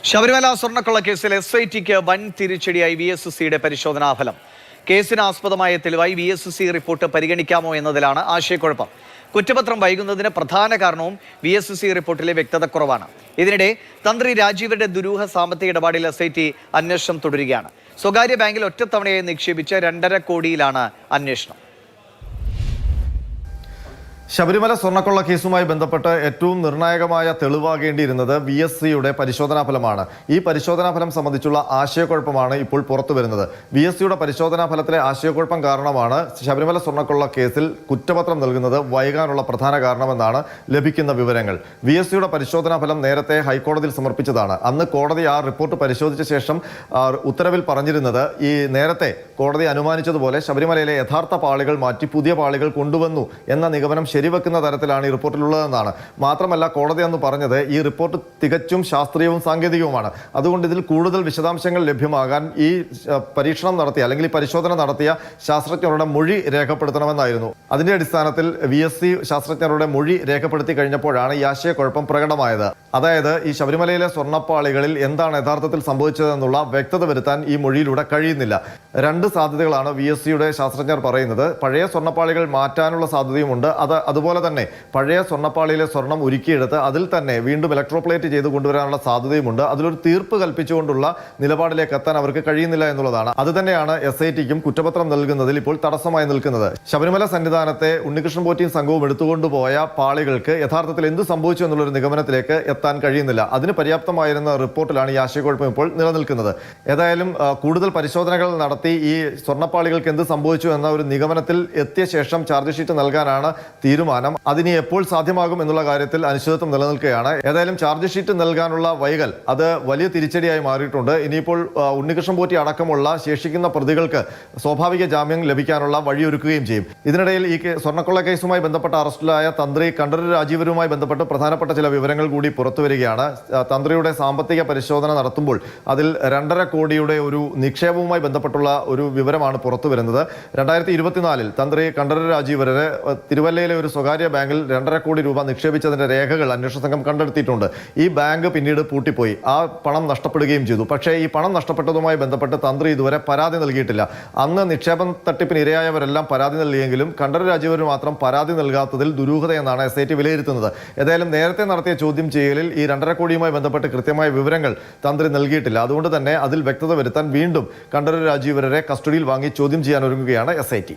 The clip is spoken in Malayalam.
ശബരിമല സ്വർണ്ണക്കൊള്ള കേസിൽ SITക്ക് വൻ തിരിച്ചടിയായി VSC പരിശോധനാ ഫലം. കേസിന് ആസ്പദമായ തെളിവായി VSC റിപ്പോർട്ട് പരിഗണിക്കാമോ എന്നതിലാണ് ആശയക്കുഴപ്പം. കുറ്റപത്രം വൈകുന്നതിന് പ്രധാന കാരണവും VSC റിപ്പോർട്ടിലെ വ്യക്തതക്കുറവാണ്. ഇതിനിടെ തന്ത്രി രാജീവരുടെ ദുരൂഹ സാമ്പത്തിക ഇടപാടിൽ SIT അന്വേഷണം തുടരുകയാണ്. സ്വകാര്യ ബാങ്കിൽ ഒറ്റത്തവണയായി നിക്ഷേപിച്ച 2.5 കോടിയിലാണ് അന്വേഷണം. ശബരിമല സ്വർണ്ണക്കൊള്ള കേസുമായി ബന്ധപ്പെട്ട് ഏറ്റവും നിർണായകമായ തെളിവാകേണ്ടിയിരുന്നത് VSCയുടെ പരിശോധനാ ഫലമാണ്. ഈ പരിശോധനാ ഫലം സംബന്ധിച്ചുള്ള ആശയക്കുഴപ്പമാണ് ഇപ്പോൾ പുറത്തു വരുന്നത്. VSCയുടെ പരിശോധനാ ഫലത്തിലെ ആശയക്കുഴപ്പം കാരണമാണ് ശബരിമല സ്വർണ്ണക്കൊള്ള കേസിൽ കുറ്റപത്രം നൽകുന്നത് വൈകാനുള്ള പ്രധാന കാരണമെന്നാണ് ലഭിക്കുന്ന വിവരങ്ങൾ. VSCയുടെ പരിശോധനാ ഫലം നേരത്തെ ഹൈക്കോടതിയിൽ സമർപ്പിച്ചതാണ്. അന്ന് കോടതി ആ റിപ്പോർട്ട് പരിശോധിച്ച ശേഷം ഉത്തരവിൽ പറഞ്ഞിരുന്നത് ഈ നേരത്തെ കോടതി അനുമാനിച്ചതുപോലെ ശബരിമലയിലെ യഥാർത്ഥ പാളികൾ മാറ്റി പുതിയ പാളികൾ കൊണ്ടുവന്നു എന്ന നിഗമനം ശരിവെക്കുന്ന തരത്തിലാണ് ഈ റിപ്പോർട്ടിലുള്ളതെന്നാണ്. മാത്രമല്ല കോടതി അന്ന് പറഞ്ഞത് ഈ റിപ്പോർട്ട് തികച്ചും ശാസ്ത്രീയവും സാങ്കേതികവുമാണ്. അതുകൊണ്ട് ഇതിൽ കൂടുതൽ വിശദാംശങ്ങൾ ലഭ്യമാകാൻ ഈ പരീക്ഷണം നടത്തിയ അല്ലെങ്കിൽ ഈ പരിശോധന നടത്തിയ ശാസ്ത്രജ്ഞരുടെ മൊഴി രേഖപ്പെടുത്തണമെന്നായിരുന്നു. അതിന്റെ അടിസ്ഥാനത്തിൽ VSC ശാസ്ത്രജ്ഞരുടെ മൊഴി രേഖപ്പെടുത്തി കഴിഞ്ഞപ്പോഴാണ് ഈ ആശയക്കുഴപ്പം പ്രകടമായത്. അതായത് ഈ ശബരിമലയിലെ സ്വർണ്ണപ്പാളികളിൽ എന്താണ് യഥാർത്ഥത്തിൽ സംഭവിച്ചതെന്നുള്ള വ്യക്തത വരുത്താൻ ഈ മൊഴിയിലൂടെ കഴിയുന്നില്ല. 2 സാധ്യതകളാണ് VSCയുടെ ശാസ്ത്രജ്ഞർ പറയുന്നത്. പഴയ സ്വർണ്ണപ്പാളികൾ മാറ്റാനുള്ള സാധ്യതയുമുണ്ട്. അതുപോലെ തന്നെ പഴയ സ്വർണ്ണപ്പാളിയിലെ സ്വർണം ഉരുക്കിയെടുത്ത് അതിൽ തന്നെ വീണ്ടും ഇലക്ട്രോപ്ലേറ്റ് ചെയ്ത് കൊണ്ടുവരാനുള്ള സാധ്യതയുമുണ്ട്. അതിലൊരു തീർപ്പ് കൽപ്പിച്ചുകൊണ്ടുള്ള നിലപാടിലേക്ക് എത്താൻ അവർക്ക് കഴിയുന്നില്ല എന്നുള്ളതാണ്. അത് തന്നെയാണ് SITക്കും കുറ്റപത്രം നൽകുന്നതിൽ ഇപ്പോൾ തടസ്സമായി നിൽക്കുന്നത്. ശബരിമല സന്നിധാനത്തെ ഉണ്ണികൃഷ്ണൻ പോറ്റിയും സംഘവും എടുത്തുകൊണ്ടുപോയ പാളികൾക്ക് യഥാർത്ഥത്തിൽ എന്ത് സംഭവിച്ചു എന്നുള്ളൊരു നിഗമനത്തിലേക്ക് എത്താൻ കഴിയുന്നില്ല. അതിന് പര്യാപ്തമായിരുന്ന റിപ്പോർട്ടിലാണ് ഈ ആശയക്കുഴപ്പം ഇപ്പോൾ നിലനിൽക്കുന്നത്. ഏതായാലും കൂടുതൽ പരിശോധനകൾ നടത്തി ഈ സ്വർണ്ണപ്പാളികൾക്ക് എന്ത് സംഭവിച്ചു എന്ന ഒരു നിഗമനത്തിൽ എത്തിയ ശേഷം ചാർജ് ഷീറ്റ് നൽകാനാണ് തീരുമാനം. അതിനി എപ്പോൾ സാധ്യമാകും എന്നുള്ള കാര്യത്തിൽ അനിശ്ചിതത്വം നിലനിൽക്കുകയാണ്. ഏതായാലും ചാർജ് ഷീറ്റ് നൽകാനുള്ള വൈകൽ അത് വലിയ തിരിച്ചടിയായി മാറിയിട്ടുണ്ട്. ഇനിയിപ്പോൾ ഉണ്ണികൃഷ്ണൻ പോറ്റി അടക്കമുള്ള ശേഷിക്കുന്ന പ്രതികൾക്ക് സ്വാഭാവിക ജാമ്യം ലഭിക്കാനുള്ള വഴിയൊരുക്കുകയും ചെയ്യും. ഇതിനിടയിൽ ഈ സ്വർണ്ണക്കൊള്ള കേസുമായി ബന്ധപ്പെട്ട അറസ്റ്റിലായ തന്ത്രി കണ്ഠരര് രാജീവരുമായി ബന്ധപ്പെട്ട് പ്രധാനപ്പെട്ട ചില വിവരങ്ങൾ കൂടി പുറത്തുവരികയാണ്. തന്ത്രിയുടെ സാമ്പത്തിക പരിശോധന നടത്തുമ്പോൾ അതിൽ 2.5 കോടിയുടെ ഒരു നിക്ഷേപവുമായി ബന്ധപ്പെട്ടുള്ള ഒരു വിവരമാണ് പുറത്തു വരുന്നത്. 2024 തന്ത്രി കണ്ഠരര് രാജീവരെ തിരുവല്ലയിലെ ഒരു സ്വകാര്യ ബാങ്കിൽ 2.5 കോടി രൂപ നിക്ഷേപിച്ചതിന്റെ രേഖകൾ അന്വേഷണ സംഘം കണ്ടെടുത്തിട്ടുണ്ട്. ഈ ബാങ്ക് പിന്നീട് പൂട്ടിപ്പോയി. ആ പണം നഷ്ടപ്പെടുകയും ചെയ്തു. പക്ഷേ ഈ പണം നഷ്ടപ്പെട്ടതുമായി ബന്ധപ്പെട്ട് തന്ത്രി ഇതുവരെ പരാതി നൽകിയിട്ടില്ല. അന്ന് നിക്ഷേപം തട്ടിപ്പിന് ഇരയായവരെല്ലാം പരാതി നൽകിയെങ്കിലും കണ്ഠരര് രാജീവര് മാത്രം പരാതി നൽകാത്തതിൽ ദുരൂഹതയെന്നാണ് SIT വിലയിരുത്തുന്നത്. ഏതായാലും നേരത്തെ നടത്തിയ ചോദ്യം ചെയ്യലിൽ ഈ 2.5 കോടിയുമായി ബന്ധപ്പെട്ട് കൃത്യമായ വിവരങ്ങൾ തന്ത്രി നൽകിയിട്ടില്ല. അതുകൊണ്ട് തന്നെ അതിൽ വ്യക്തത വരുത്താൻ വീണ്ടും കണ്ഠരര് രാജീവരെ കസ്റ്റഡിയിൽ വാങ്ങി ചോദ്യം ചെയ്യാൻ ഒരുങ്ങുകയാണ് SIT.